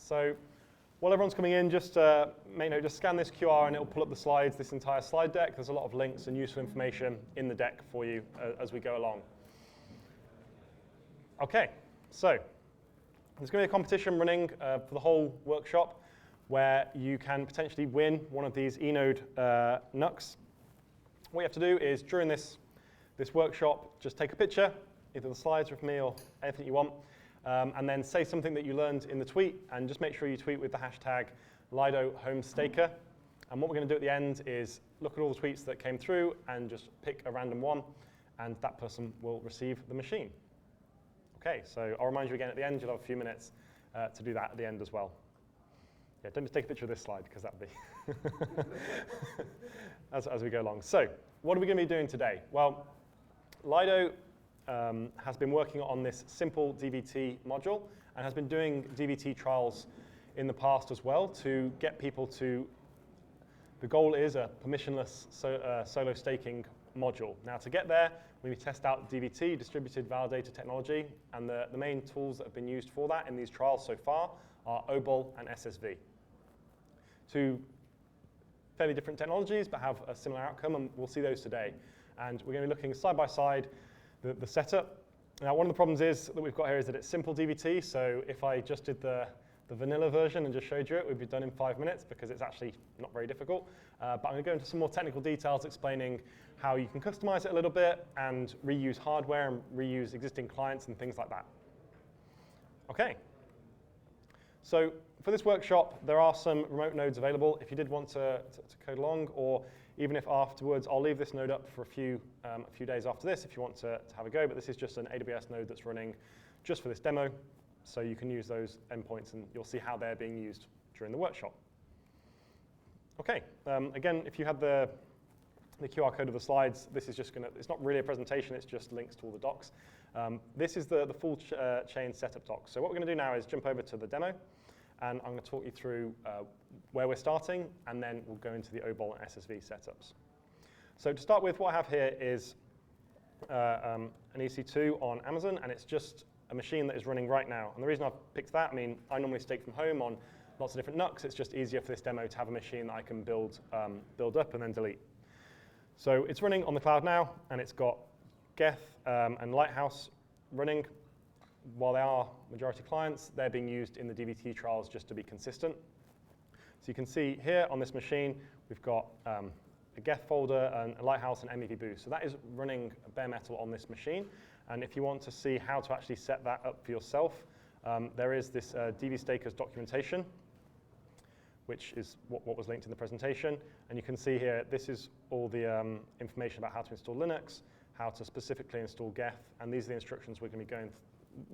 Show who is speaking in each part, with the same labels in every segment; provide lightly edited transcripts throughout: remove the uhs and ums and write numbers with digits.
Speaker 1: So while everyone's coming in, just just scan this QR and it'll pull up the slides, this entire slide deck. There's a lot of links and useful information in the deck for you as we go along. Okay, so there's going to be a competition running for the whole workshop where you can potentially win one of these eNode NUCs. What you have to do is during this workshop, just take a picture, either the slides with me or anything you want, and then say something that you learned in the tweet, and just make sure you tweet with the hashtag LidoHomeStaker. And what we're going to do at the end is look at all the tweets that came through and just pick a random one, and that person will receive the machine. Okay, so I'll remind you again at the end, you'll have a few minutes to do that at the end as well. Yeah, don't just take a picture of this slide, because that would be as we go along. So what are we going to be doing today? Well, Lido has been working on this simple DVT module and has been doing DVT trials in the past as well to get people to, the goal is a permissionless solo staking module. Now to get there, we test out DVT, Distributed Validator technology, and the main tools that have been used for that in these trials so far are Obol and SSV. Two fairly different technologies, but have a similar outcome, and we'll see those today. And we're going to be looking side by side the setup. Now, one of the problems that we've got here is that it's simple DVT, so if I just did the vanilla version and just showed you it, we'd be done in 5 minutes because it's actually not very difficult. But I'm going to go into some more technical details explaining how you can customize it a little bit and reuse hardware and reuse existing clients and things like that. Okay. So for this workshop, there are some remote nodes available if you did want to code along, or even if afterwards, I'll leave this node up for a few days after this if you want to have a go, but this is just an AWS node that's running just for this demo, so you can use those endpoints and you'll see how they're being used during the workshop. Okay, again, if you had the QR code of the slides, this is just it's not really a presentation, it's just links to all the docs. This is the full chain setup doc. So what we're going to do now is jump over to the demo, and I'm going to talk you through where we're starting, and then we'll go into the Obol and SSV setups. So to start with, what I have here is an EC2 on Amazon, and it's just a machine that is running right now. And the reason I've picked that, I normally stake from home on lots of different NUCs. It's just easier for this demo to have a machine that I can build up and then delete. So it's running on the cloud now, and it's got Geth and Lighthouse running. While they are majority clients, they're being used in the DVT trials just to be consistent. So you can see here on this machine, we've got a Geth folder, and a Lighthouse, and MVP Boost. So that is running bare metal on this machine. And if you want to see how to actually set that up for yourself, there is this DV Stakers documentation, which is what was linked in the presentation. And you can see here, this is all the information about how to install Linux, how to specifically install Geth, and these are the instructions we're going to be going through.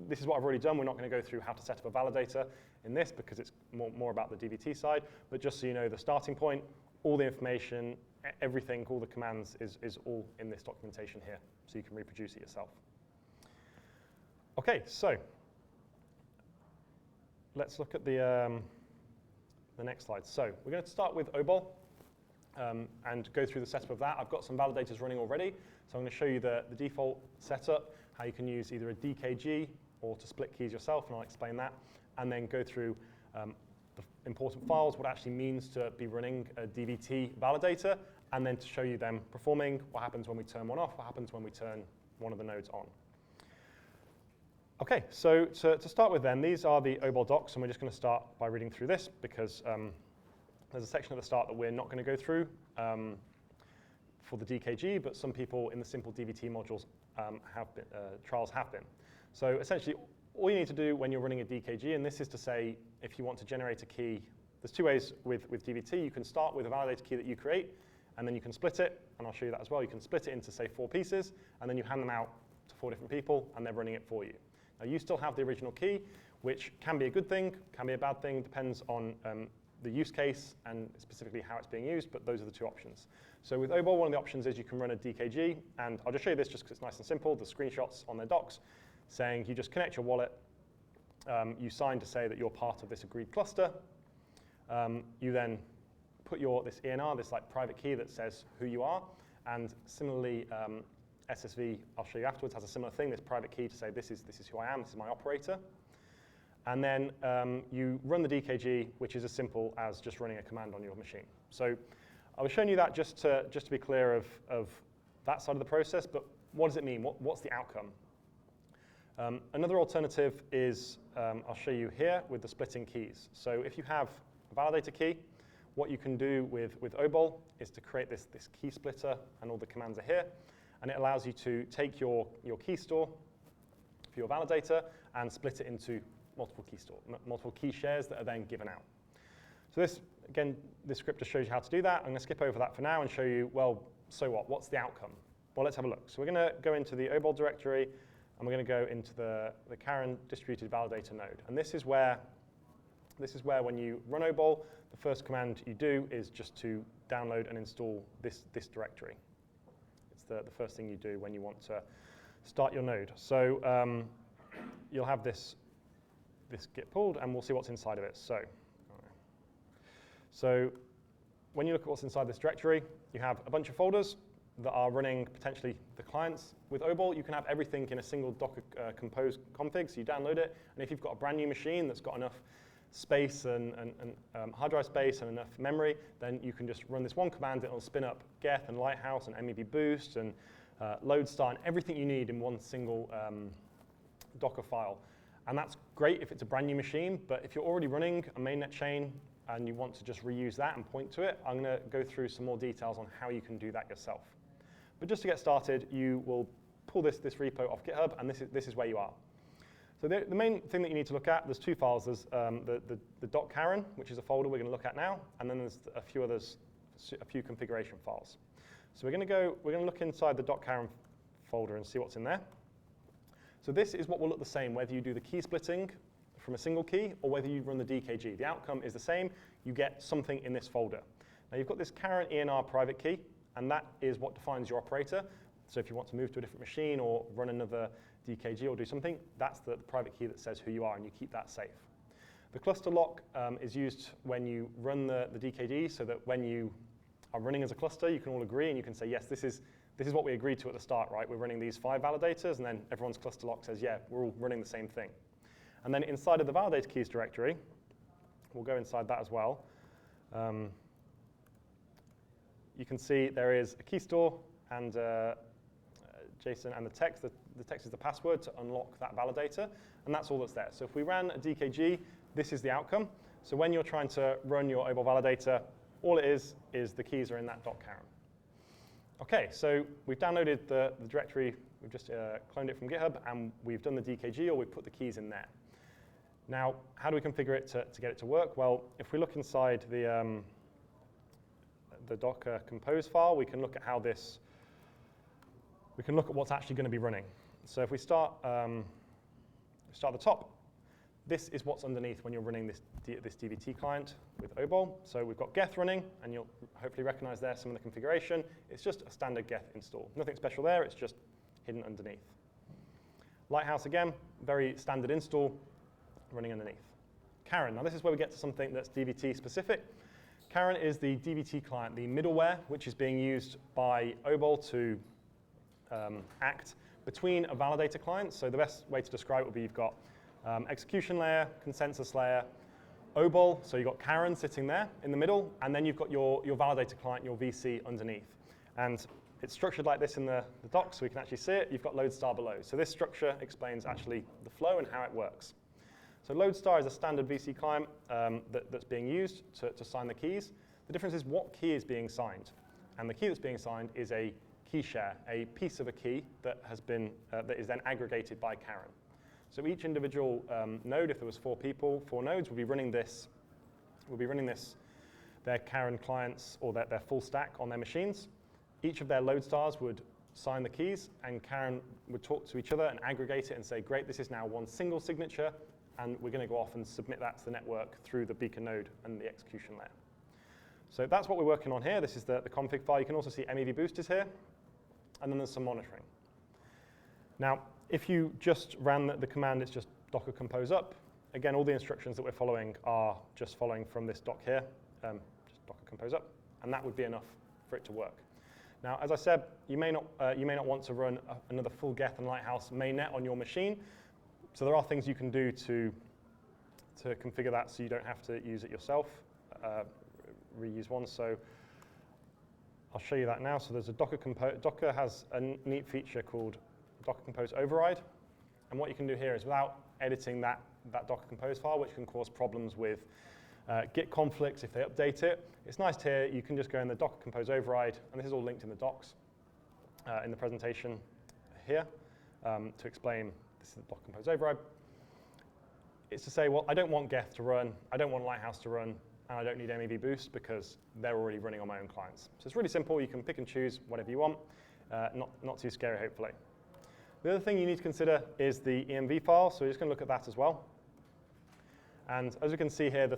Speaker 1: This is what I've already done. We're not going to go through how to set up a validator in this because it's more about the DVT side. But just so you know, the starting point, all the information, everything, all the commands is all in this documentation here, so you can reproduce it yourself. Okay, so let's look at the next slide. So we're going to start with Obol and go through the setup of that. I've got some validators running already, so I'm going to show you the default setup, how you can use either a DKG or to split keys yourself, and I'll explain that, and then go through the important files, what it actually means to be running a DVT validator, and then to show you them performing, what happens when we turn one off, what happens when we turn one of the nodes on. Okay, so to start with then, these are the Obol docs, and we're just going to start by reading through this because there's a section at the start that we're not going to go through for the DKG, but some people in the simple DVT modules trials have been. So essentially, all you need to do when you're running a DKG, and this is to say if you want to generate a key, there's two ways with DVT. You can start with a validator key that you create, and then you can split it, and I'll show you that as well. You can split it into, say, 4 pieces, and then you hand them out to 4 different people, and they're running it for you. Now, you still have the original key, which can be a good thing, can be a bad thing, depends on the use case and specifically how it's being used, but those are the 2 options. So with Obol, one of the options is you can run a DKG, and I'll just show you this just because it's nice and simple, the screenshots on their docs, saying you just connect your wallet, you sign to say that you're part of this agreed cluster, you then put this ENR, this private key that says who you are, and similarly, SSV, I'll show you afterwards, has a similar thing, this private key to say this is who I am, this is my operator. and then you run the DKG, which is as simple as just running a command on your machine. So I was showing you that just to be clear of that side of the process, but what does it mean? What's the outcome? Another alternative is, I'll show you here with the splitting keys. So if you have a validator key, what you can do with Obol is to create this key splitter, and all the commands are here, and it allows you to take your key store for your validator and split it into multiple key shares that are then given out. So this script just shows you how to do that. I'm going to skip over that for now and show you, well, so what? What's the outcome? Well, let's have a look. So we're going to go into the Obol directory, and we're going to go into the Karen distributed validator node. And this is where when you run Obol, the first command you do is just to download and install this directory. It's the first thing you do when you want to start your node. So you'll have this get pulled, and we'll see what's inside of it. So when you look at what's inside this directory, you have a bunch of folders that are running potentially the clients. With Obol, you can have everything in a single Docker Compose config, so you download it, and if you've got a brand new machine that's got enough space and hard drive space and enough memory, then you can just run this one command, and it'll spin up Geth and Lighthouse and MEV Boost and LoadStar and everything you need in one single Docker file. And that's great if it's a brand new machine, but if you're already running a mainnet chain and you want to just reuse that and point to it, I'm going to go through some more details on how you can do that yourself. But just to get started, you will pull this repo off GitHub, and this is where you are. So the main thing that you need to look at, there's two files. There's the .karen, which is a folder we're going to look at now, and then there's a few configuration files. So we're going to look inside the .karen folder and see what's in there. So this is what will look the same, whether you do the key splitting from a single key or whether you run the DKG. The outcome is the same. You get something in this folder. Now you've got this Karen ENR private key, and that is what defines your operator. So if you want to move to a different machine or run another DKG or do something, that's the private key that says who you are, and you keep that safe. The cluster lock is used when you run the DKG, so that when you are running as a cluster, you can all agree and you can say, yes, this is what we agreed to at the start, right? We're running these 5 validators, and then everyone's cluster lock says, yeah, we're all running the same thing. And then inside of the validator keys directory, we'll go inside that as well. You can see there is a key store and JSON and the text. The text is the password to unlock that validator, and that's all that's there. So if we ran a DKG, this is the outcome. So when you're trying to run your Obol validator, all it is the keys are in that .karen. Okay, so we've downloaded the directory, we've just cloned it from GitHub, and we've done the DKG, or we've put the keys in there. Now, how do we configure it to get it to work? Well, if we look inside the Docker Compose file, we can look at how this, we can look at what's actually going to be running. So if we start at the top, this is what's underneath when you're running this DVT client with Obol. So we've got Geth running, and you'll hopefully recognize there some of the configuration. It's just a standard Geth install. Nothing special there, it's just hidden underneath. Lighthouse again, very standard install, running underneath. Karen, now this is where we get to something that's DVT specific. Karen is the DVT client, the middleware, which is being used by Obol to act between a validator client. So the best way to describe it would be you've got execution layer, consensus layer, Obol, so you've got Karen sitting there in the middle, and then you've got your validator client, your VC underneath. And it's structured like this in the docs, so we can actually see it. You've got LoadStar below. So this structure explains actually the flow and how it works. So LoadStar is a standard VC client that's being used to sign the keys. The difference is what key is being signed. And the key that's being signed is a key share, a piece of a key that has been that is then aggregated by Karen. So each individual node, if there was 4 people, 4 nodes, would be running this. Their Karen clients or their full stack on their machines. Each of their load stars would sign the keys, and Karen would talk to each other and aggregate it and say, great, this is now one single signature, and we're going to go off and submit that to the network through the beacon node and the execution layer. So that's what we're working on here. This is the config file. You can also see MEV Boost is here, and then there's some monitoring. Now, if you just ran the command, it's just Docker Compose up. Again, all the instructions that we're following are just following from this doc here, just Docker Compose up, and that would be enough for it to work. Now, as I said, you may not want to run another full Geth and Lighthouse mainnet on your machine. So there are things you can do to to configure that so you don't have to use it yourself, reuse one. So I'll show you that now. So there's a Docker has a neat feature called Docker Compose Override. And what you can do here is without editing that Docker Compose file, which can cause problems with Git conflicts if they update it. It's nice here, you can just go in the Docker Compose Override, and this is all linked in the docs in the presentation here to explain this is the Docker Compose Override. It's to say, well, I don't want Geth to run, I don't want Lighthouse to run, and I don't need MEV Boost because they're already running on my own clients. So it's really simple, you can pick and choose whatever you want, not too scary, hopefully. The other thing you need to consider is the EMV file, so we're just going to look at that as well. And as you can see here, the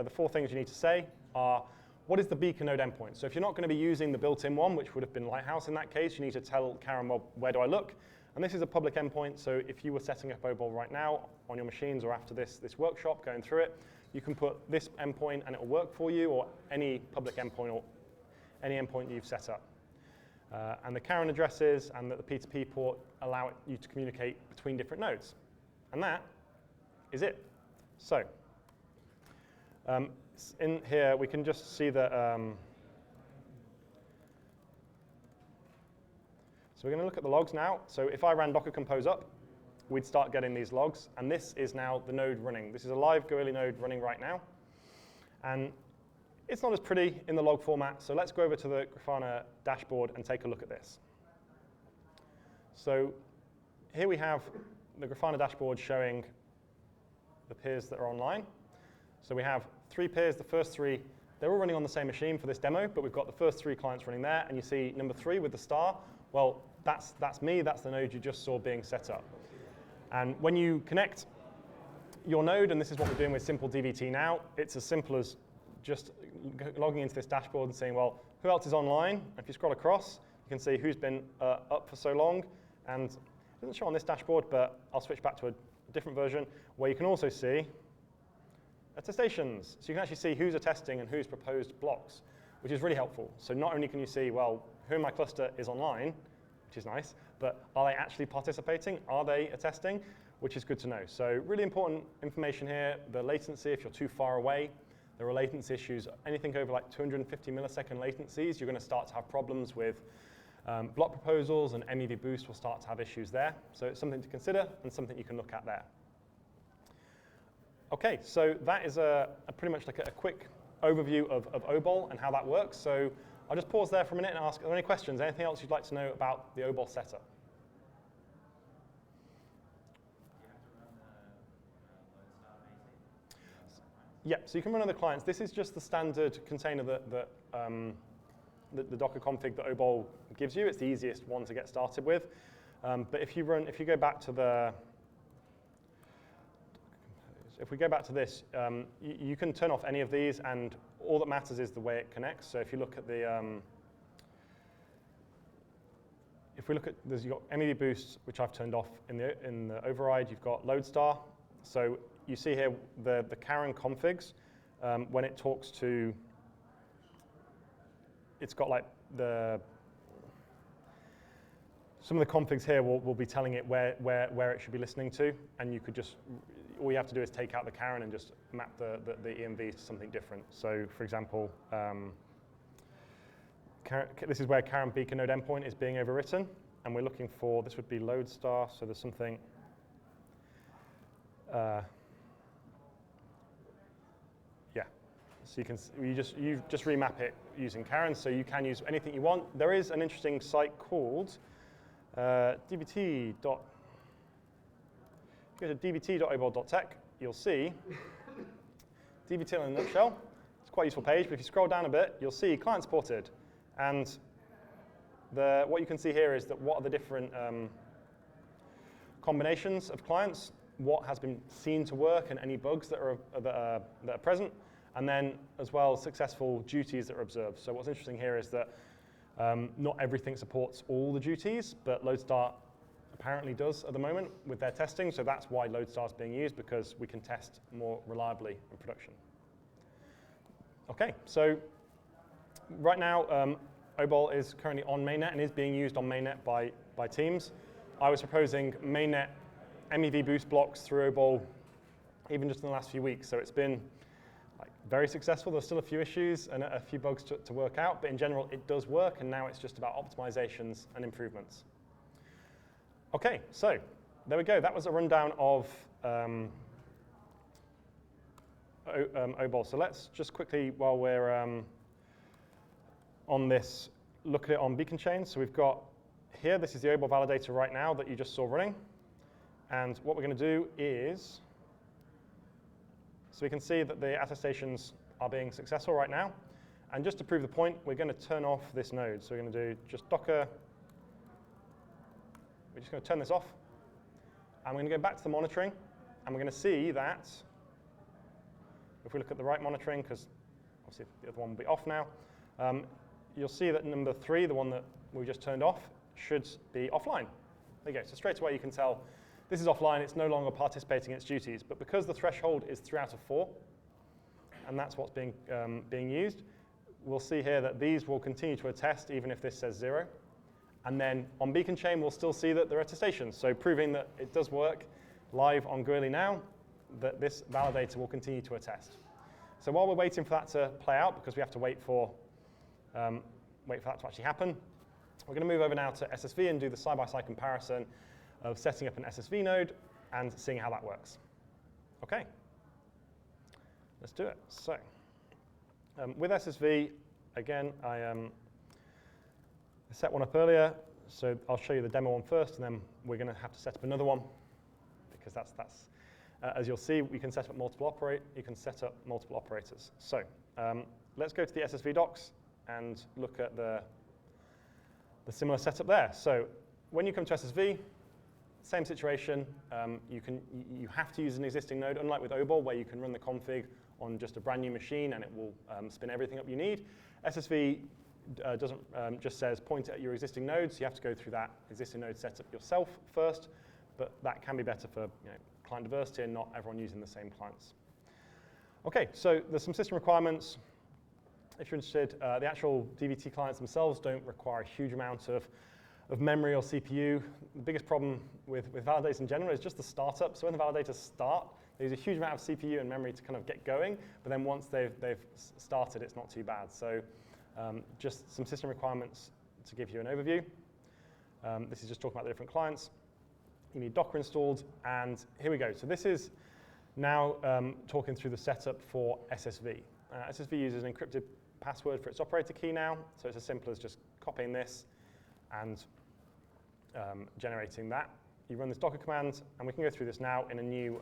Speaker 1: four things you need to say are, what is the beacon node endpoint? So if you're not going to be using the built-in one, which would have been Lighthouse in that case, you need to tell Karen, well, where do I look? And this is a public endpoint, so if you were setting up Obol right now on your machines or after this workshop, going through it, you can put this endpoint and it will work for you, or any public endpoint or any endpoint you've set up. And the Karen addresses and the P2P port allow you to communicate between different nodes. And that is it. So in here, we can just see that. So we're going to look at the logs now. So if I ran Docker Compose up, we'd start getting these logs. And this is now the node running. This is a live Goerli node running right now. And it's not as pretty in the log format. So let's go over to the Grafana dashboard and take a look at this. So here we have the Grafana dashboard showing the peers that are online. So we have 3 peers. The first 3, they're all running on the same machine for this demo, but we've got the first 3 clients running there. And you see number 3 with the star. Well, that's me. That's the node you just saw being set up. And when you connect your node, and this is what we're doing with simple DVT now, it's as simple as just logging into this dashboard and saying, well, who else is online? And if you scroll across, you can see who's been up for so long. And it doesn't show on this dashboard, but I'll switch back to a different version where you can also see attestations. So you can actually see who's attesting and who's proposed blocks, which is really helpful. So not only can you see, well, who in my cluster is online, which is nice, but are they actually participating? Are they attesting? Which is good to know. So really important information here. The latency, if you're too far away, there are latency issues. Anything over like 250 millisecond latencies, you're going to start to have problems with block proposals, and MEV Boost will start to have issues there. So it's something to consider and something you can look at there. OK, so that is pretty much like a quick overview of Obol and how that works. So I'll just pause there for a minute and ask, are there any questions? Anything else you'd like to know about the Obol setup? Yeah, so you can run other clients. This is just the standard container that the Docker config that Obol gives you. It's the easiest one to get started with. But if you go back to if we go back to this, you can turn off any of these, and all that matters is the way it connects. So if you look at you've got MEV Boost, which I've turned off in the override. You've got Lodestar. So you see here the Karen configs when it talks to. It's got like some of the configs here will be telling it where it should be listening to, and you could just. All you have to do is take out the Karen and just map the EMV to something different. So, for example, this is where Karen beacon node endpoint is being overwritten, and we're looking for, this would be Lodestar, so there's something, yeah. So you just remap it using Karen, so you can use anything you want. There is an interesting site called DVT. Go to dvt.obol.tech, you'll see DVT in a nutshell. It's quite a useful page, but if you scroll down a bit, you'll see client supported. And what you can see here is that what are the different combinations of clients, what has been seen to work, and any bugs that are present, and then as well successful duties that are observed. So what's interesting here is that not everything supports all the duties, but Lodestar apparently does at the moment with their testing, so that's why Lodestar is being used, because we can test more reliably in production. OK, so right now, Obol is currently on mainnet and is being used on mainnet by teams. I was proposing mainnet MEV Boost blocks through Obol even just in the last few weeks. So it's been very successful. There's still a few issues and a few bugs to work out, but in general, it does work, and now it's just about optimizations and improvements. Okay, so there we go. That was a rundown of Obol. So let's just quickly, while we're on this, look at it on beacon chains. So we've got here, this is the Obol validator right now that you just saw running. And what we're going to do is, so we can see that the attestations are being successful right now. And just to prove the point, we're going to turn off this node. So we're going to do just Docker. We're just going to turn this off. And we're going to go back to the monitoring. And we're going to see that if we look at the right monitoring, because obviously the other one will be off now, you'll see that number 3, the one that we just turned off, should be offline. There you go. So straight away you can tell this is offline. It's no longer participating in its duties. But because the threshold is 3 out of 4, and that's what's being used, we'll see here that these will continue to attest even if this says 0. And then on beacon chain, we'll still see that there are attestations. So proving that it does work live on Gwirly now, that this validator will continue to attest. So while we're waiting for that to play out, because we have to wait for that to actually happen, we're going to move over now to SSV and do the side-by-side comparison of setting up an SSV node and seeing how that works. Okay, let's do it. So with SSV, again, I set one up earlier, so I'll show you the demo one first, and then we're going to have to set up another one, because that's as you'll see, you can set up multiple operators. So let's go to the SSV docs and look at the similar setup there. So when you come to SSV, same situation. You have to use an existing node, unlike with Obol, where you can run the config on just a brand new machine and it will spin everything up you need. SSV doesn't just says point at your existing nodes. You have to go through that existing node setup yourself first, but that can be better for client diversity and not everyone using the same clients. Okay, so there's some system requirements. If you're interested, the actual DVT clients themselves don't require a huge amount of memory or CPU. The biggest problem with validators in general is just the startup. So when the validators start, there's a huge amount of CPU and memory to kind of get going, but then once they've started, it's not too bad. So just some system requirements to give you an overview. This is just talking about the different clients. You need Docker installed, and here we go. So this is now talking through the setup for SSV. SSV uses an encrypted password for its operator key now, so it's as simple as just copying this and generating that. You run this Docker command, and we can go through this now in a new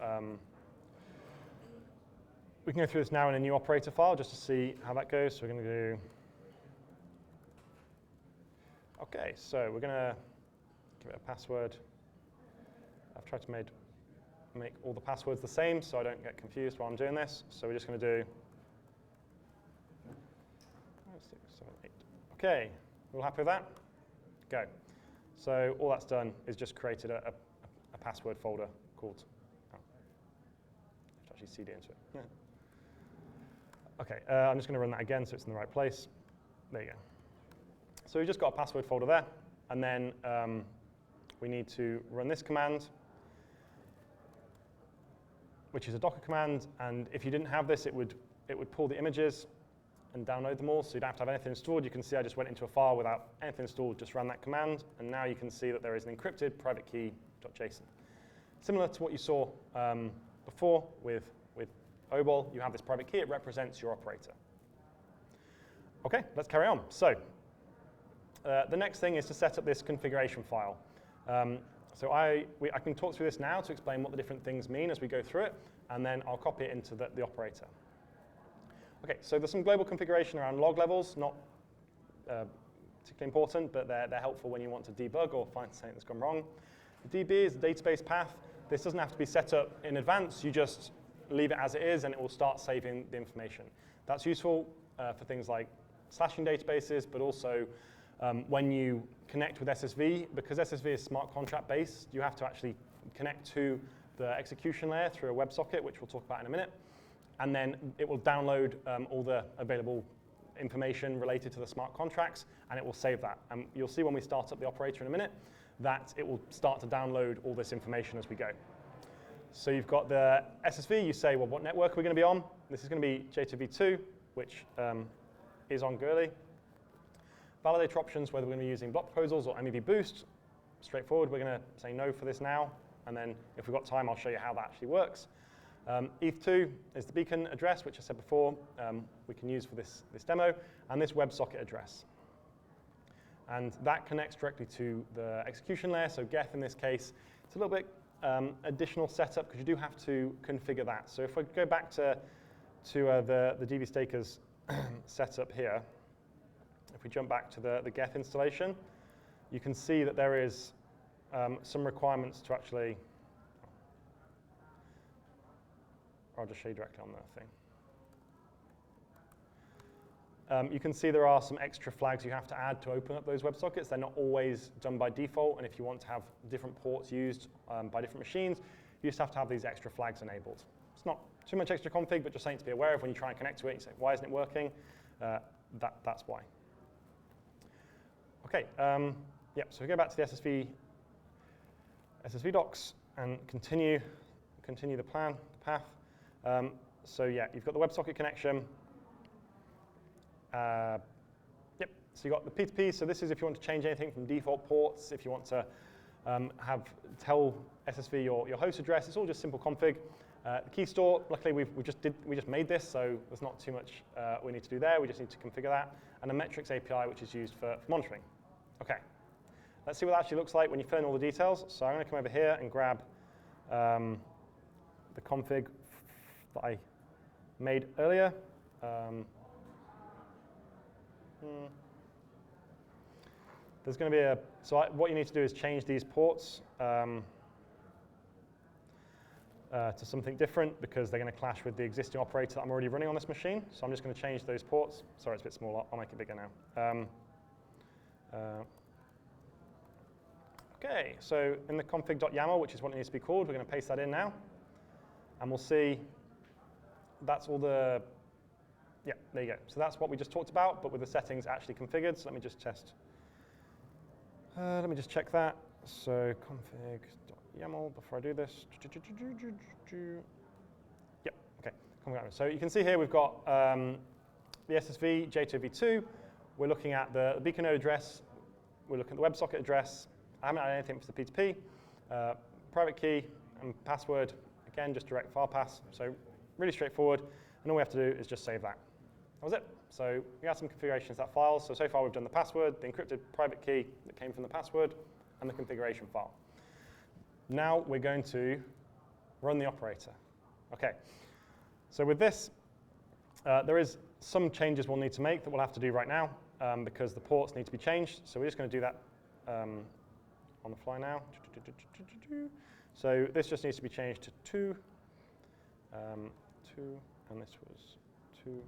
Speaker 1: operator file just to see how that goes. So we're going to do. Okay, so we're going to give it a password. I've tried to make all the passwords the same so I don't get confused while I'm doing this. So we're just going to do 5, 6, 7, 8. Okay, we're all happy with that? Go. So all that's done is just created a password folder called, I have to actually cd into it. Yeah. Okay, I'm just going to run that again so it's in the right place. There you go. So we've just got a password folder there, and then we need to run this command, which is a Docker command, and if you didn't have this, it would pull the images and download them all, so you don't have to have anything installed. You can see I just went into a file without anything installed, just ran that command, and now you can see that there is an encrypted private key.json. Similar to what you saw before with Obol, you have this private key, it represents your operator. Okay, let's carry on. So the next thing is to set up this configuration file. So I can talk through this now to explain what the different things mean as we go through it, and then I'll copy it into the operator. Okay, so there's some global configuration around log levels, not particularly important, but they're helpful when you want to debug or find something that's gone wrong. The DB is the database path. This doesn't have to be set up in advance. You just leave it as it is, and it will start saving the information. That's useful for things like slashing databases, but also when you connect with SSV, because SSV is smart contract based, you have to actually connect to the execution layer through a WebSocket, which we'll talk about in a minute. And then it will download all the available information related to the smart contracts, and it will save that. And you'll see when we start up the operator in a minute that it will start to download all this information as we go. So you've got the SSV. You say, well, what network are we going to be on? This is going to be J2V2, which is on Gurley. Validator options, whether we're going to be using block proposals or MEV boost. Straightforward. We're going to say no for this now. And then if we've got time, I'll show you how that actually works. ETH2 is the beacon address, which I said before we can use for this demo, and this WebSocket address. And that connects directly to the execution layer, so Geth in this case. It's a little bit additional setup because you do have to configure that. So if I go back to the DV Stakers setup here, if we jump back to the Geth installation, you can see that there is some requirements to actually, I'll just show you directly on the thing. You can see there are some extra flags you have to add to open up those WebSockets. They're not always done by default, and if you want to have different ports used by different machines, you just have to have these extra flags enabled. It's not too much extra config, but just something to be aware of when you try and connect to it. You say, why isn't it working? That's why. Okay, so we go back to the SSV docs and continue the path. So yeah, you've got the WebSocket connection. So you've got the P2P. So this is if you want to change anything from default ports, if you want to tell SSV your host address. It's all just simple config. The key store, luckily we just made this, so there's not too much we need to do there. We just need to configure that. And the metrics API, which is used for monitoring. Okay, let's see what that actually looks like when you fill in all the details. So I'm going to come over here and grab the config that I made earlier. There's going to be what you need to do is change these ports to something different because they're going to clash with the existing operator that I'm already running on this machine. So I'm just going to change those ports. Sorry, it's a bit small. I'll make it bigger now. Okay, so in the config.yaml, which is what it needs to be called, we're going to paste that in now. And we'll see that's all the, yeah, there you go. So that's what we just talked about, but with the settings actually configured. So let me just test. Let me just check that. So config.yaml, before I do this. Yep, okay. So you can see here we've got the SSV, J2V2. We're looking at the beacon node address. We're looking at the WebSocket address. I haven't added anything for the P2P. Private key and password, again, just direct file pass. So really straightforward. And all we have to do is just save that. That was it. So we have some configurations of that file. So far we've done the password, the encrypted private key that came from the password, and the configuration file. Now we're going to run the operator. Okay. So with this, there is some changes we'll need to make that we'll have to do right now because the ports need to be changed. So we're just going to do that on the fly now. So this just needs to be changed to 2, 2, and this was 2,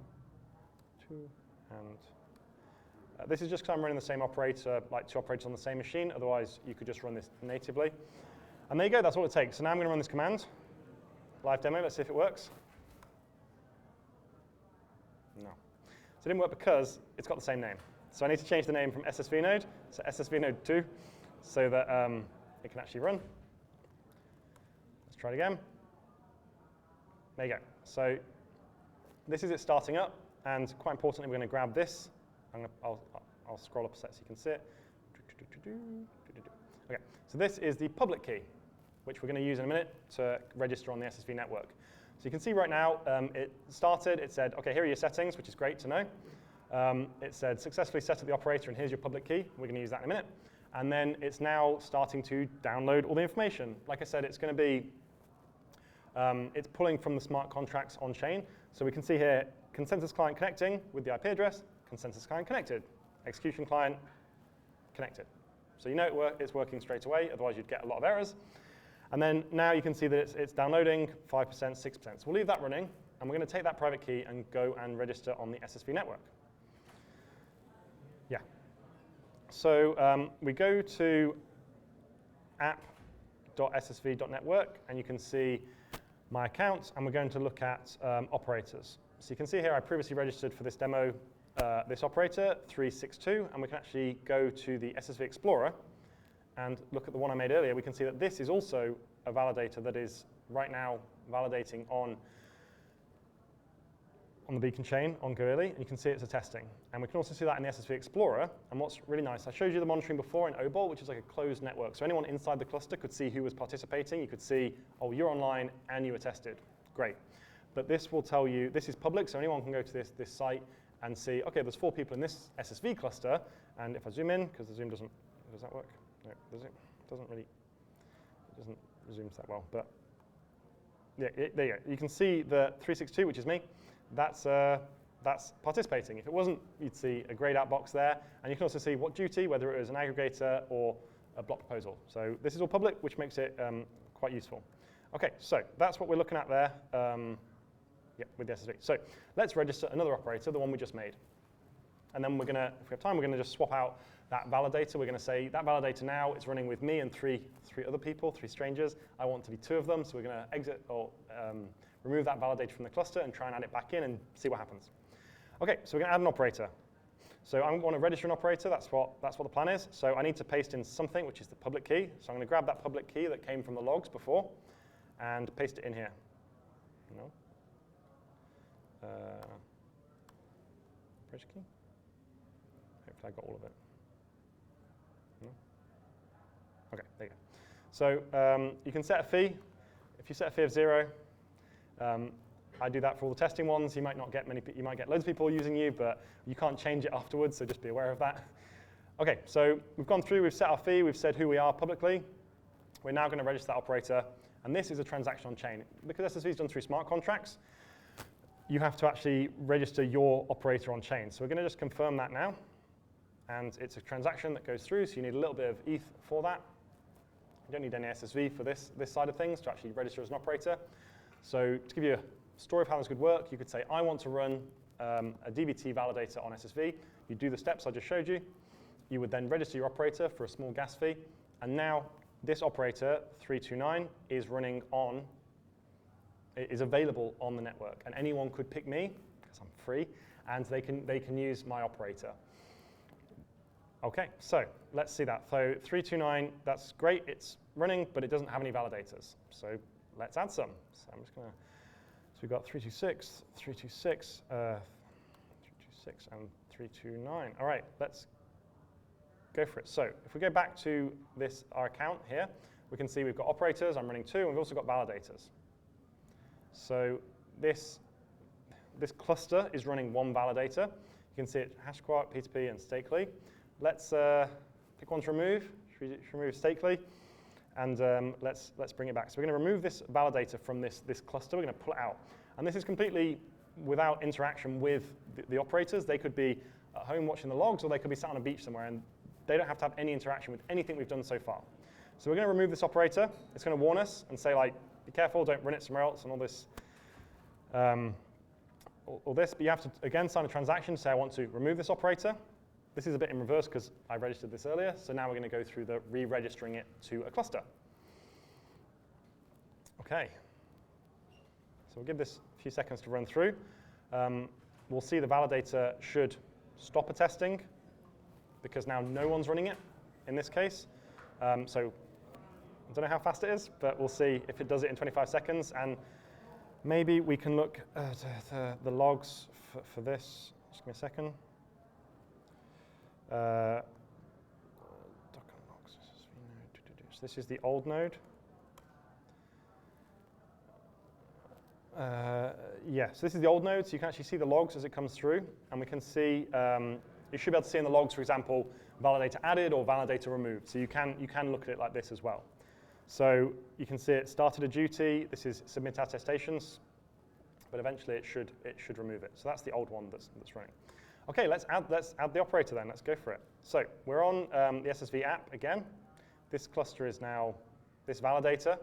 Speaker 1: 2, and this is just because I'm running the same operator, like 2 operators on the same machine. Otherwise, you could just run this natively. And there you go. That's all it takes. So now I'm going to run this command. Live demo. Let's see if it works. No. So it didn't work because it's got the same name. So I need to change the name from SSV node to SSV node 2 so that it can actually run. Let's try it again. There you go. So this is it starting up. And quite importantly, we're going to grab this. I'll scroll up a set so you can see it. Okay, so this is the public key, which we're going to use in a minute to register on the SSV network. So you can see right now, it started. It said, OK, here are your settings, which is great to know. It said, successfully set up the operator, and here's your public key. We're going to use that in a minute. And then it's now starting to download all the information. Like I said, it's going to be, it's pulling from the smart contracts on chain. So we can see here, consensus client connecting with the IP address, consensus client connected, execution client connected. So you know it's working straight away, otherwise you'd get a lot of errors. And then now you can see that it's downloading 5%, 6%. So we'll leave that running, and we're going to take that private key and go and register on the SSV network. Yeah. So we go to app.ssv.network, and you can see my account, and we're going to look at operators. So you can see here I previously registered for this demo this operator, 362, and we can actually go to the SSV Explorer and look at the one I made earlier. We can see that this is also a validator that is right now validating on the beacon chain on GoILI, and you can see it's a testing. And we can also see that in the SSV Explorer. And what's really nice, I showed you the monitoring before in Obol, which is like a closed network. So anyone inside the cluster could see who was participating. You could see, oh, you're online and you were tested. Great. But this will tell you, this is public, so anyone can go to this site and see, okay, there's 4 people in this SSV cluster. And if I zoom in, because the zoom does that work? No, does it? It doesn't zoom that well. But yeah, there you go. You can see the 362, which is me. That's participating. If it wasn't, you'd see a grayed out box there. And you can also see what duty, whether it was an aggregator or a block proposal. So this is all public, which makes it quite useful. OK, so that's what we're looking at there with the SSV. So let's register another operator, the one we just made. And then we're going to, if we have time, we're going to just swap out that validator. We're going to say that validator now is running with me and three other people, 3 strangers. I want to be 2 of them, so we're going to exit or remove that validator from the cluster and try and add it back in and see what happens. OK, so we're going to add an operator. So I want to register an operator. That's what the plan is. So I need to paste in something, which is the public key. So I'm going to grab that public key that came from the logs before and paste it in here. No. Where's the key? Hopefully I got all of it. No? OK, there you go. So you can set a fee. If you set a fee of 0, I do that for all the testing ones. You might not get many. You might get loads of people using you, but you can't change it afterwards. So just be aware of that. OK, so we've gone through. We've set our fee. We've said who we are publicly. We're now going to register that operator. And this is a transaction on chain. Because SSV is done through smart contracts, you have to actually register your operator on chain. So we're going to just confirm that now. And it's a transaction that goes through, so you need a little bit of ETH for that. You don't need any SSV for this side of things to actually register as an operator. So to give you a story of how this could work, you could say, I want to run a DVT validator on SSV. You do the steps I just showed you. You would then register your operator for a small gas fee. And now this operator, 329, is running on, is available on the network. And anyone could pick me, because I'm free, and they can use my operator. OK, so let's see that. So 329, that's great. It's running, but it doesn't have any validators. So let's add some. So I'm just going to, so we've got 326, 326, 326, and 329. All right, let's go for it. So if we go back to our account here, we can see we've got operators. I'm running 2, and we've also got validators. So this cluster is running 1 validator. You can see it HashQuark, P2P, and Stakely. Let's pick one to remove. Should we remove Stakely? And let's bring it back. So we're going to remove this validator from this cluster. We're going to pull it out. And this is completely without interaction with the operators. They could be at home watching the logs, or they could be sat on a beach somewhere, and they don't have to have any interaction with anything we've done so far. So we're going to remove this operator. It's going to warn us and say, like, be careful, don't run it somewhere else, and all this. All this, but you have to, again, sign a transaction, say I want to remove this operator. This is a bit in reverse because I registered this earlier, so now we're going to go through the re-registering it to a cluster. OK. So we'll give this a few seconds to run through. We'll see the validator should stop a testing because now no one's running it in this case. So I don't know how fast it is, but we'll see if it does it in 25 seconds. And maybe we can look at the logs for this. Just give me a second. Docker logs. So this is the old node. So this is the old node. So you can actually see the logs as it comes through. And we can see, you should be able to see in the logs, for example, validator added or validator removed. So you can look at it like this as well. So you can see it started a duty. This is submit attestations, but eventually it should remove it. So that's the old one that's running. OK, let's add the operator then. Let's go for it. So we're on the SSV app again. This cluster is now this validator.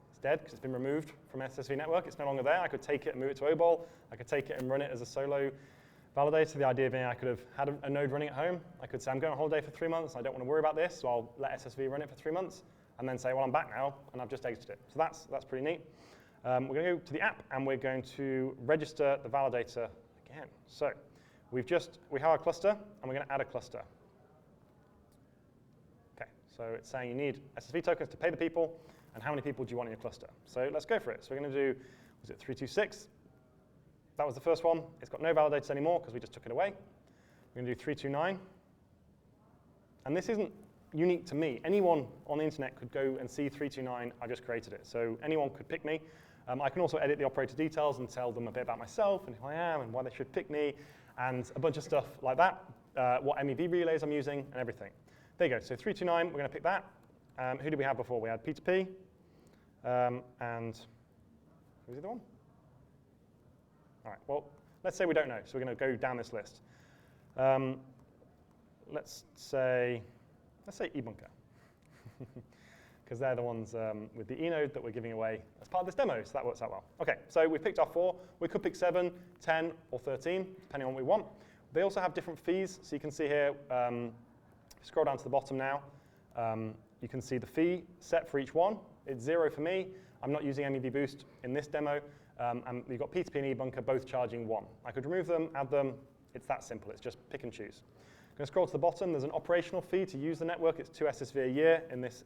Speaker 1: It's dead because it's been removed from SSV network. It's no longer there. I could take it and move it to Obol. I could take it and run it as a solo validator. The idea being I could have had a node running at home. I could say I'm going on holiday for 3 months. I don't want to worry about this, so I'll let SSV run it for 3 months. And then say, well, I'm back now, and I've just exited it. So that's pretty neat. We're going to go to the app, and we're going to register the validator again. So we have our cluster, and we're going to add a cluster. OK, so it's saying you need SSV tokens to pay the people, and how many people do you want in your cluster. So let's go for it. So we're going to do, was it 326? That was the first one. It's got no validators anymore because we just took it away. We're going to do 329. And this isn't unique to me. Anyone on the internet could go and see 329. I just created it. So anyone could pick me. I can also edit the operator details and tell them a bit about myself and who I am and why they should pick me and a bunch of stuff like that, what MEV relays I'm using and everything. There you go. So 329, we're going to pick that. Who did we have before? We had P2P. And who's the other one? All right, well, let's say we don't know. So we're going to go down this list. Let's say eBunker, because they're the ones with the eNode that we're giving away as part of this demo, so that works out well. Okay, so we picked our 4. We could pick 7, 10, or 13, depending on what we want. They also have different fees, so you can see here, if you scroll down to the bottom now, you can see the fee set for each one. It's 0 for me. I'm not using MEV Boost in this demo, and we've got P2P and eBunker both charging 1. I could remove them, add them. It's that simple. It's just pick and choose. I'm going to scroll to the bottom. There's an operational fee to use the network. It's 2 SSV a year in this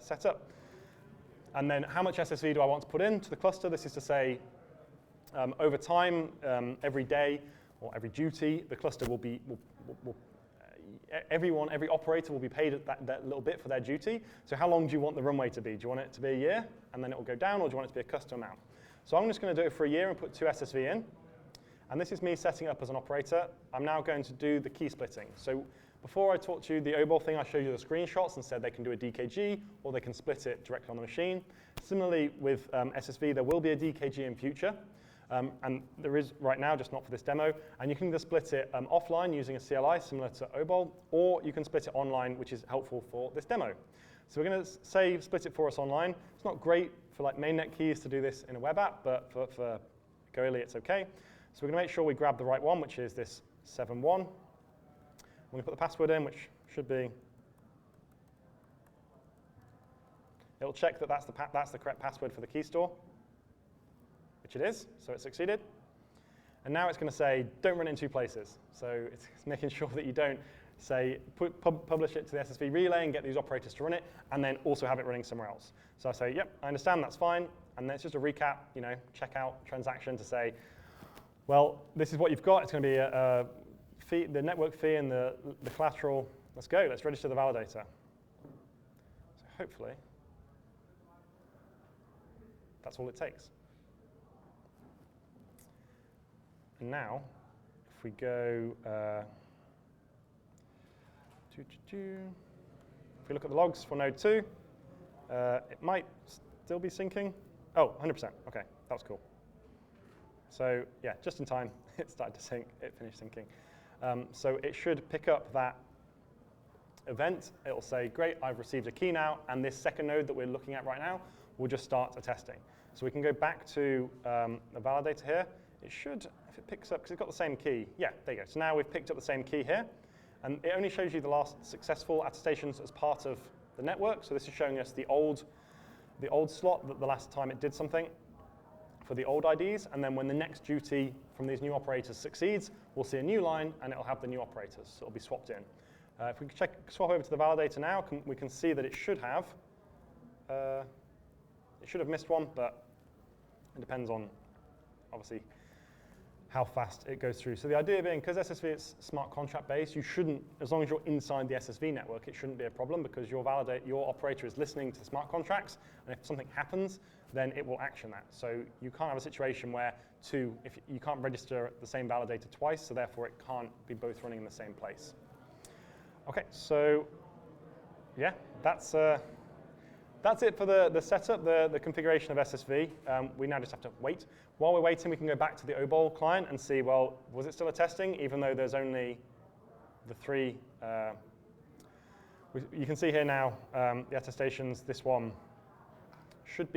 Speaker 1: setup. And then how much SSV do I want to put into the cluster? This is to say, over time, every day or every duty, the cluster will be, every operator will be paid that little bit for their duty. So how long do you want the runway to be? Do you want it to be a year and then it will go down, or do you want it to be a custom amount? So I'm just going to do it for a year and put 2 SSV in. And this is me setting up as an operator. I'm now going to do the key splitting. So before I taught you the Obol thing, I showed you the screenshots and said they can do a DKG or they can split it directly on the machine. Similarly with SSV, there will be a DKG in future. And there is right now, just not for this demo. And you can either split it offline using a CLI similar to Obol, or you can split it online, which is helpful for this demo. So we're going to say split it for us online. It's not great for like mainnet keys to do this in a web app, but for Goerli, it's OK. So we're going to make sure we grab the right one, which is this 7.1. We're going to put the password in, which should be. It'll check that that's the correct password for the key store, which it is, so it succeeded. And now it's going to say, don't run it in 2 places. So it's making sure that you don't say, publish it to the SSV relay and get these operators to run it, and then also have it running somewhere else. So I say, yep, I understand, that's fine. And then it's just a recap, checkout transaction to say, well, this is what you've got. It's going to be a fee, the network fee and the collateral. Let's go. Let's register the validator. So hopefully, that's all it takes. And now, if we go, if we look at the logs for node 2, it might still be syncing. Oh, 100%. OK, that was cool. So yeah, just in time, it started to sync, it finished syncing. So it should pick up that event. It'll say, great, I've received a key now, and this second node that we're looking at right now will just start a testing. So we can go back to the validator here. It should, if it picks up, because it's got the same key. Yeah, there you go. So now we've picked up the same key here. And it only shows you the last successful attestations as part of the network. So this is showing us the old slot, the last time it did something for the old IDs, and then when the next duty from these new operators succeeds, we'll see a new line, and it'll have the new operators, so it'll be swapped in. If we swap over to the validator now, we can see that it should have missed one, but it depends on, obviously, how fast it goes through. So the idea being, because SSV is smart contract based, you shouldn't, as long as you're inside the SSV network, it shouldn't be a problem, because your operator is listening to the smart contracts, and if something happens, then it will action that. So you can't have a situation where if you can't register the same validator twice, so therefore it can't be both running in the same place. OK, so yeah, that's it for the setup, the configuration of SSV. We now just have to wait. While we're waiting, we can go back to the Obol client and see, well, was it still a testing, even though there's only the 3. You can see here now the attestations. This one should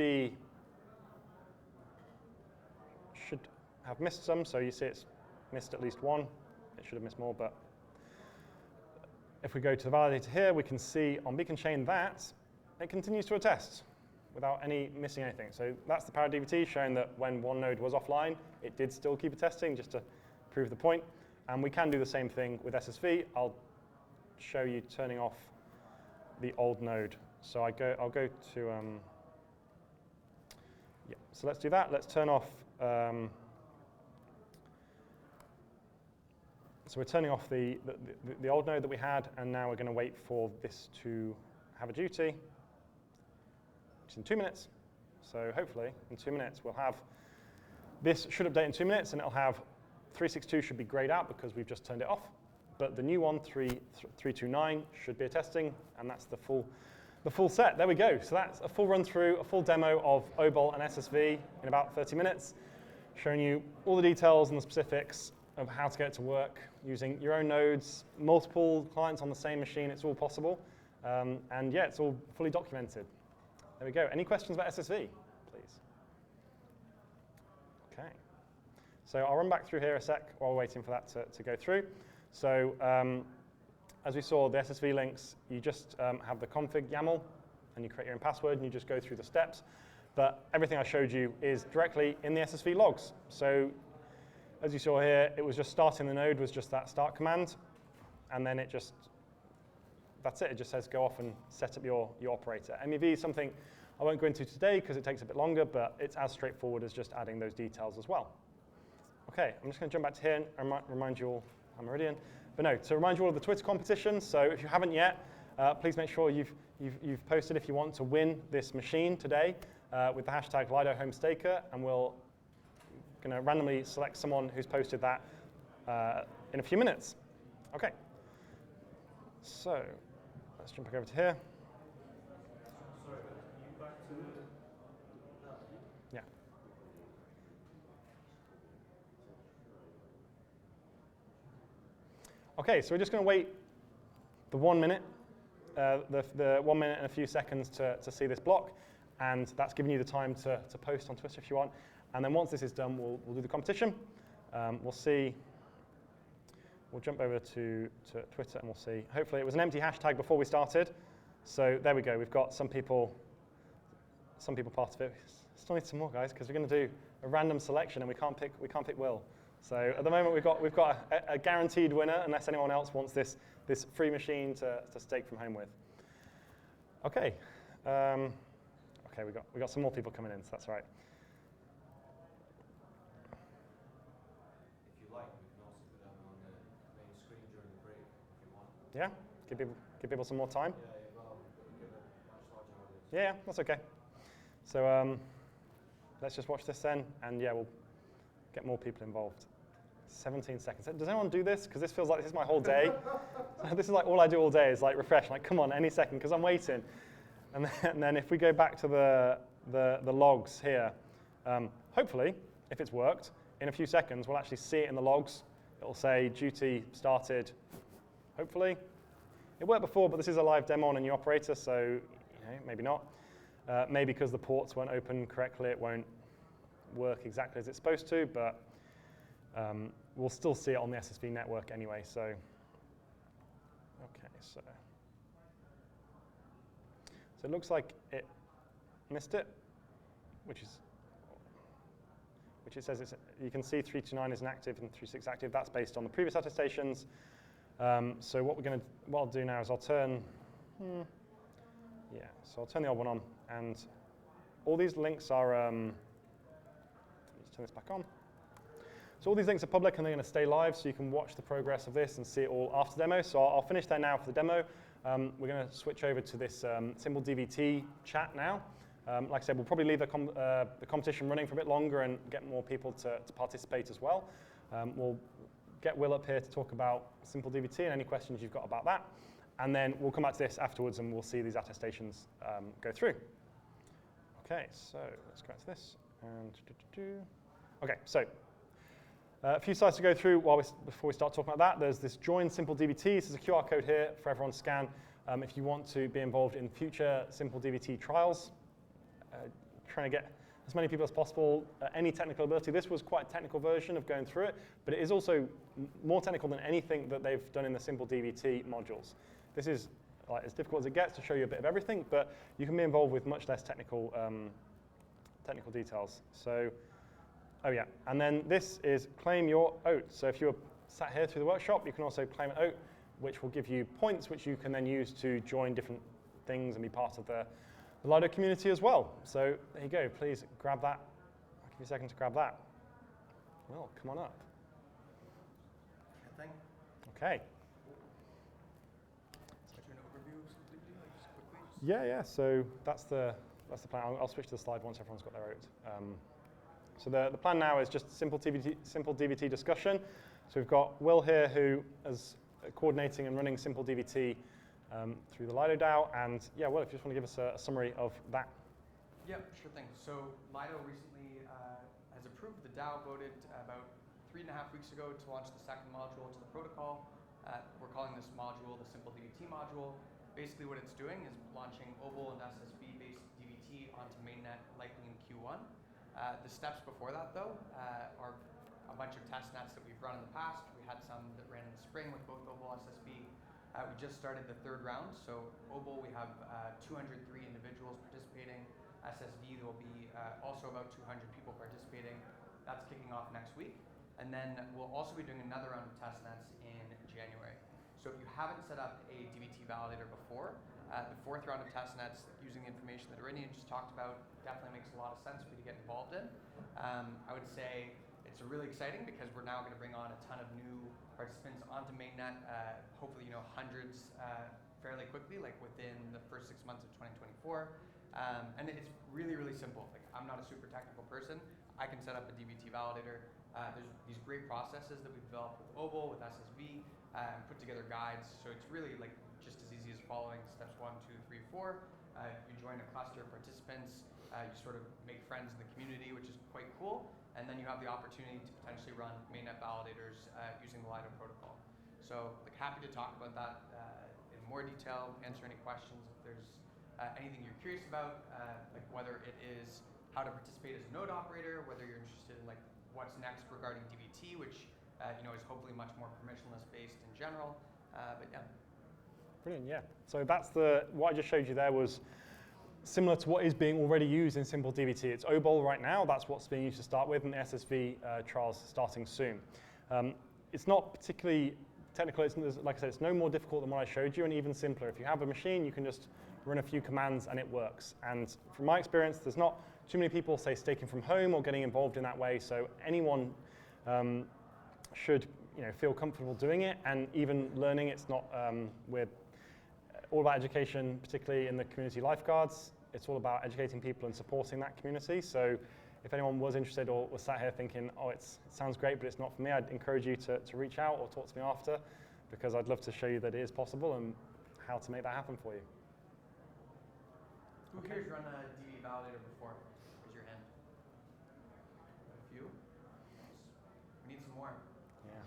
Speaker 1: have missed some, so you see it's missed at least 1. It should have missed more, but if we go to the validator here, we can see on beacon chain that it continues to attest without missing anything. So that's the power DVT showing that when one node was offline, it did still keep attesting, just to prove the point. And we can do the same thing with SSV. I'll show you turning off the old node So I'll go to, yeah, so let's do that. Let's turn off, so we're turning off the old node that we had, and now we're going to wait for this to have a duty, which is in 2 minutes. So hopefully in 2 minutes we'll have, this should update in 2 minutes, and it'll have 362 should be grayed out because we've just turned it off. But the new one, 329, should be a testing, and that's the full set. There we go. So that's a full run through, a full demo of Obol and SSV in about 30 minutes, showing you all the details and the specifics of how to get it to work using your own nodes, multiple clients on the same machine. It's all possible. And yeah, it's all fully documented. There we go. Any questions about SSV, please? OK. So I'll run back through here a sec while we're waiting for that to go through. So as we saw, the SSV links, you just have the config YAML, and you create your own password, and you just go through the steps. But everything I showed you is directly in the SSV logs. So as you saw here, it was just starting the node was just that start command, and then it just, that's it. It just says go off and set up your operator. MEV is something I won't go into today because it takes a bit longer, but it's as straightforward as just adding those details as well. OK, I'm just going to jump back to here and remind you all I'm Eridian. But no, to remind you all of the Twitter competition. So if you haven't yet, please make sure you've posted if you want to win this machine today with the hashtag LidoHomeStaker, and we're going to randomly select someone who's posted that in a few minutes. OK. So let's jump back over to here.
Speaker 2: Sorry, but you back to
Speaker 1: yeah. OK, so we're just going to wait the 1 minute, the 1 minute and a few seconds to see this block, and that's giving you the time to post on Twitter if you want. And then once this is done, we'll do the competition. We'll see. We'll jump over to Twitter and we'll see. Hopefully it was an empty hashtag before we started. So there we go. We've got some people part of it. Still need some more guys because we're going to do a random selection and we can't pick Will. So at the moment we've got a guaranteed winner unless anyone else wants this free machine to stake from home with. Okay. Okay, we got some more people coming in, so that's right. Yeah, give people some more time. Yeah, that's okay. So let's just watch this then, and yeah, we'll get more people involved. 17 seconds. Does anyone do this? Because this feels like this is my whole day. This is like all I do all day is like refresh. Like, come on, any second, because I'm waiting. And then if we go back to the logs here, hopefully, if it's worked, in a few seconds, we'll actually see it in the logs. It'll say duty started. Hopefully. It worked before, but this is a live demo on a new operator, so maybe not. Maybe because the ports weren't open correctly, it won't work exactly as it's supposed to, but we'll still see it on the SSV network anyway. So, okay, so it looks like it missed it, which it says you can see 329 is inactive and 36 active. That's based on the previous attestations. So what I'll do now is I'll turn, so I'll turn the old one on, and all these links are, let's turn this back on. So all these links are public and they're going to stay live, so you can watch the progress of this and see it all after demo. So I'll finish there now for the demo. We're going to switch over to this simple DVT chat now. Like I said, we'll probably leave the competition running for a bit longer and get more people to participate as well. We'll get Will up here to talk about simple DVT and any questions you've got about that. And then we'll come back to this afterwards and we'll see these attestations go through. OK, so let's go back to this. And OK, so a few slides to go through before we start talking about that. There's this join simple DVT. There's a QR code here for everyone to scan if you want to be involved in future simple DVT trials. Trying to get as many people as possible, any technical ability. This was quite a technical version of going through it, but it is also more technical than anything that they've done in the simple DVT modules. This is like as difficult as it gets to show you a bit of everything, but you can be involved with much less technical details. So, oh yeah, and then this is claim your oat. So if you're sat here through the workshop, you can also claim an oat, which will give you points, which you can then use to join different things and be part of the Lido community as well. So there you go. Please grab that. I'll give you a second to grab that. Well, come on up.
Speaker 3: Thing.
Speaker 1: Okay.
Speaker 3: Do an overview completely, like just quickly?
Speaker 1: Yeah. So that's the plan. I'll switch to the slide once everyone's got their oat. So the plan now is just simple DVT discussion. So we've got Will here, who is coordinating and running simple DVT through the Lido DAO. And yeah, Will, if you just want to give us a summary of that.
Speaker 3: Yeah, sure thing. So Lido recently has approved, the DAO voted about 3.5 weeks ago to launch the second module to the protocol. We're calling this module the simple DVT module. Basically what it's doing is launching Obol and SSV based DVT onto mainnet likely in Q1. The steps before that though are a bunch of test nets that we've run in the past. We had some that ran in the spring with both Obol and SSV. We just started the third round. So Obol, we have 203 individuals participating. SSV, there will be also about 200 people participating. That's kicking off next week. And then we'll also be doing another round of test nets in January. So if you haven't set up a DVT Validator before, the fourth round of test nets using the information that Eridian just talked about definitely makes a lot of sense for you to get involved in. I would say it's really exciting because we're now going to bring on a ton of new participants onto mainnet, hopefully hundreds fairly quickly, like within the first 6 months of 2024. And it's really, really simple. Like I'm not a super technical person. I can set up a DVT Validator. There's these great processes that we've developed with Obol, with SSV, and put together guides. So it's really like just as easy as following steps 1, 2, 3, 4. You join a cluster of participants. You sort of make friends in the community, which is quite cool. And then you have the opportunity to potentially run mainnet validators using the Lido protocol. So like happy to talk about that in more detail, answer any questions if there's anything you're curious about, like whether it is how to participate as a node operator, whether you're interested in like what's next regarding DVT, which is hopefully much more permissionless based in general. But yeah.
Speaker 1: Brilliant, yeah. So that's what I just showed you there was similar to what is being already used in simple DVT. It's Obol right now, that's what's being used to start with, and the SSV trials starting soon. It's not particularly technical, like I said, it's no more difficult than what I showed you, and even simpler. If you have a machine, you can just run a few commands and it works. And from my experience, there's not too many people, say, staking from home or getting involved in that way, so anyone should feel comfortable doing it, and even learning. It's not, we're all about education, particularly in the community lifeguards. It's all about educating people and supporting that community. So if anyone was interested or was sat here thinking, oh, it sounds great, but it's not for me, I'd encourage you to reach out or talk to me after, because I'd love to show you that it is possible and how to make that happen for you.
Speaker 3: Who here's run a DVT Validator before? Raise your hand. A few? We need some more.
Speaker 1: Yeah.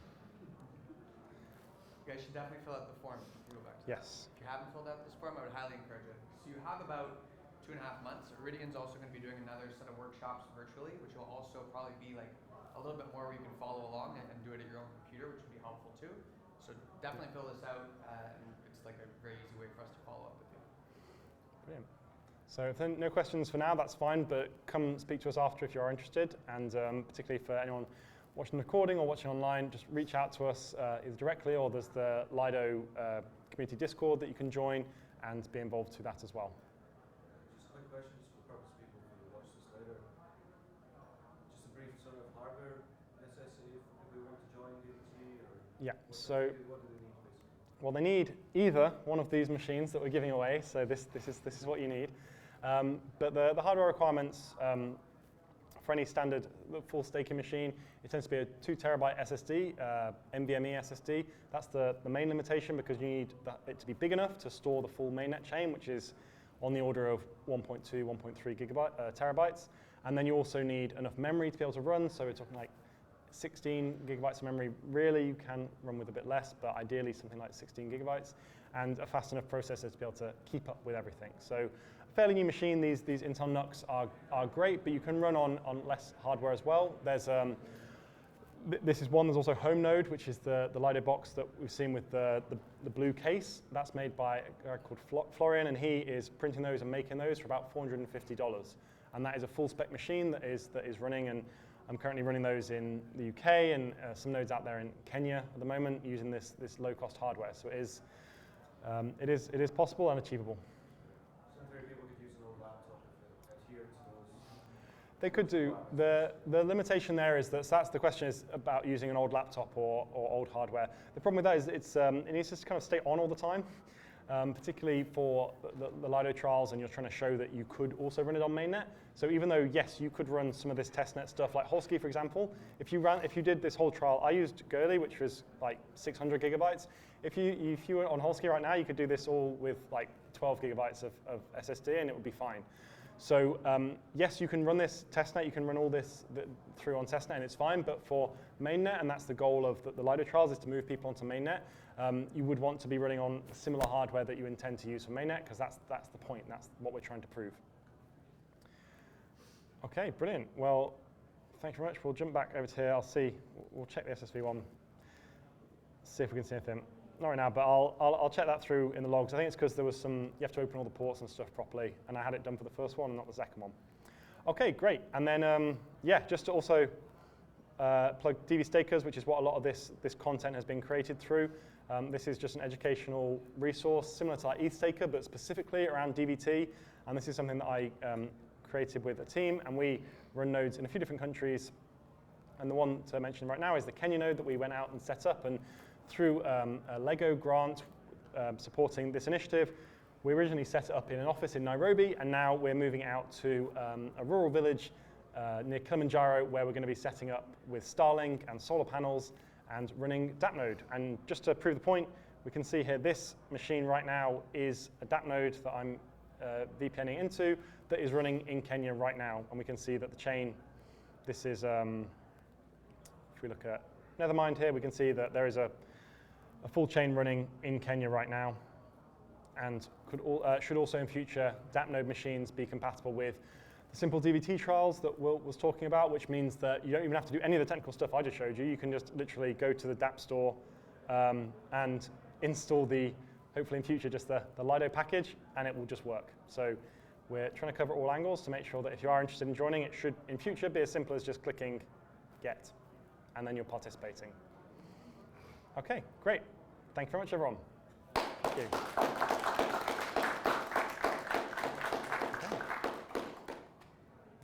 Speaker 3: You guys should definitely fill out the form. Go back to
Speaker 1: Yes.
Speaker 3: that. If you haven't filled out this form, I would highly encourage it. So you have about 2.5 months. Eridian's also going to be doing another set of workshops virtually, which will also probably be like a little bit more where you can follow along and do it at your own computer, which would be helpful too. So definitely fill this out, and it's like a very easy way for us to follow up with you.
Speaker 1: Brilliant. So if there are no questions for now, that's fine, but come speak to us after if you are interested, and particularly for anyone watching the recording or watching online, just reach out to us either directly, or there's the Lido community Discord that you can join and be involved through that as well.
Speaker 2: Just a quick question, just for purpose people who watch this later. Just a brief sort of hardware necessity if we want to join DVT, or
Speaker 1: Yeah.
Speaker 2: what
Speaker 1: So
Speaker 2: do they need basically?
Speaker 1: well, they need either one of these machines that we're giving away. So this is what you need. But the hardware requirements for any standard full staking machine, it tends to be a 2 terabyte SSD, NVMe SSD. That's the main limitation, because you need it to be big enough to store the full mainnet chain, which is on the order of 1.2, 1.3 terabytes. And then you also need enough memory to be able to run. So we're talking like 16 gigabytes of memory. Really, you can run with a bit less, but ideally something like 16 gigabytes. And a fast enough processor to be able to keep up with everything. So a fairly new machine. These Intel NUCs are great, but you can run on less hardware as well. There's this is one. There's also Home Node, which is the Lido box that we've seen with the blue case. That's made by a guy called Florian, and he is printing those and making those for about $450. And that is a full spec machine that is running. And I'm currently running those in the UK and some nodes out there in Kenya at the moment using this low cost hardware. So it is possible and achievable. They could do. The limitation there is that, so that's the question is about using an old laptop or old hardware. The problem with that is it needs to kind of stay on all the time, particularly for the Lido trials, and you're trying to show that you could also run it on mainnet. So even though, yes, you could run some of this testnet stuff, like Holsky, for example, if you did this whole trial, I used Gurley, which was like 600 gigabytes. If you were on Holsky right now, you could do this all with like 12 gigabytes of SSD, and it would be fine. So yes, you can run this testnet, you can run all this through on testnet, and it's fine, but for mainnet, and that's the goal of the Lido trials, is to move people onto mainnet, you would want to be running on similar hardware that you intend to use for mainnet, because that's the point, that's what we're trying to prove. Okay, brilliant. Well, thank you very much. We'll jump back over to here. We'll check the SSV one, see if we can see anything. Not right now, but I'll check that through in the logs. I think it's because there was you have to open all the ports and stuff properly, and I had it done for the first one, not the second one. Okay, great. And then, yeah, just to also plug DV Stakers, which is what a lot of this content has been created through. This is just an educational resource, similar to like ETHStaker, but specifically around DVT. And this is something that I created with a team, and we run nodes in a few different countries. And the one to mention right now is the Kenya node that we went out and set up. And through a LEGO grant supporting this initiative, we originally set it up in an office in Nairobi, and now we're moving out to a rural village near Kilimanjaro, where we're going to be setting up with Starlink and solar panels and running DAP node. And just to prove the point, we can see here this machine right now is a DAP node that I'm VPNing into that is running in Kenya right now. And we can see that the chain, this is, if we look at Nethermind here, we can see that there is a full chain running in Kenya right now, and should also in future DAP node machines be compatible with the simple DVT trials that Will was talking about, which means that you don't even have to do any of the technical stuff I just showed you. You can just literally go to the DAP store and install hopefully in future, just the Lido package, and it will just work. So we're trying to cover all angles to make sure that if you are interested in joining, it should in future be as simple as just clicking get, and then you're participating. Okay, great. Thank you very much, everyone. Thank you. Okay.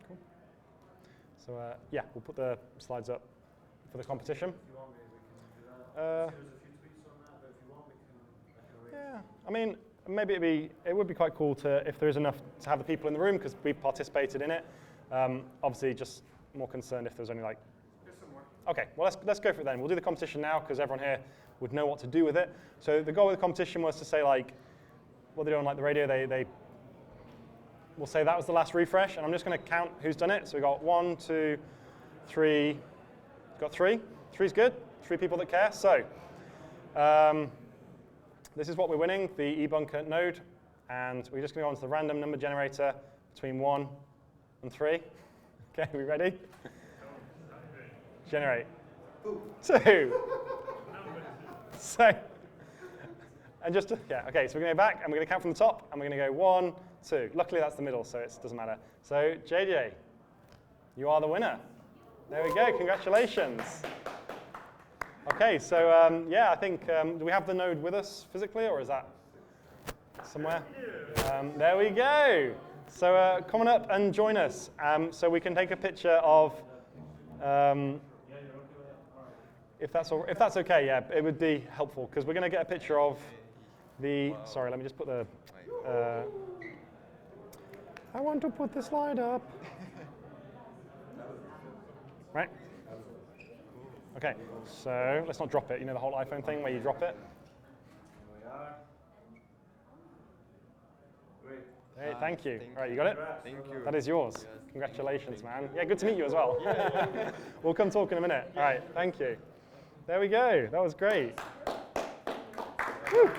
Speaker 1: Cool. So yeah, we'll put the slides up for the competition.
Speaker 2: If you want me, we can do that. There's a few tweets on that, but if you want, I can arrange.
Speaker 1: Yeah, I mean, maybe it would be quite cool if there is enough to have the people in the room, because we participated in it. Obviously, just more concerned if there's only like. Okay, well, let's go for it then. We'll do the competition now, because everyone here would know what to do with it. So the goal of the competition was to say, like, what they do on like the radio, they will say that was the last refresh, and I'm just going to count who's done it. So we got 1, 2, 3. Got 3. 3's good. 3 people that care. So this is what we're winning, the eBunker node, and we're just going to go on to the random number generator between 1 and 3. Okay, are we ready? Generate. 2. So, and just yeah, okay, so we're going to go back, and we're going to count from the top, and we're going to go 1, 2. Luckily, that's the middle, so it doesn't matter. So, JJ, you are the winner. There we go, congratulations. Okay, so yeah, I think, do we have the node with us physically, or is that somewhere? There we go. So come on up and join us, so we can take a picture of, if that's okay, yeah, it would be helpful, because we're going to get a picture of the, sorry, let me just put the, I want to put the slide up. Right? Okay, so let's not drop it. You know the whole iPhone thing where you drop it?
Speaker 2: Here we are. Great.
Speaker 1: Hey, thank you. All right, you got it?
Speaker 4: Thank you.
Speaker 1: That is yours. Congratulations, man. Yeah, good to meet you as well. We'll come talk in a minute. All right, thank you. There we go. That was great. Woo.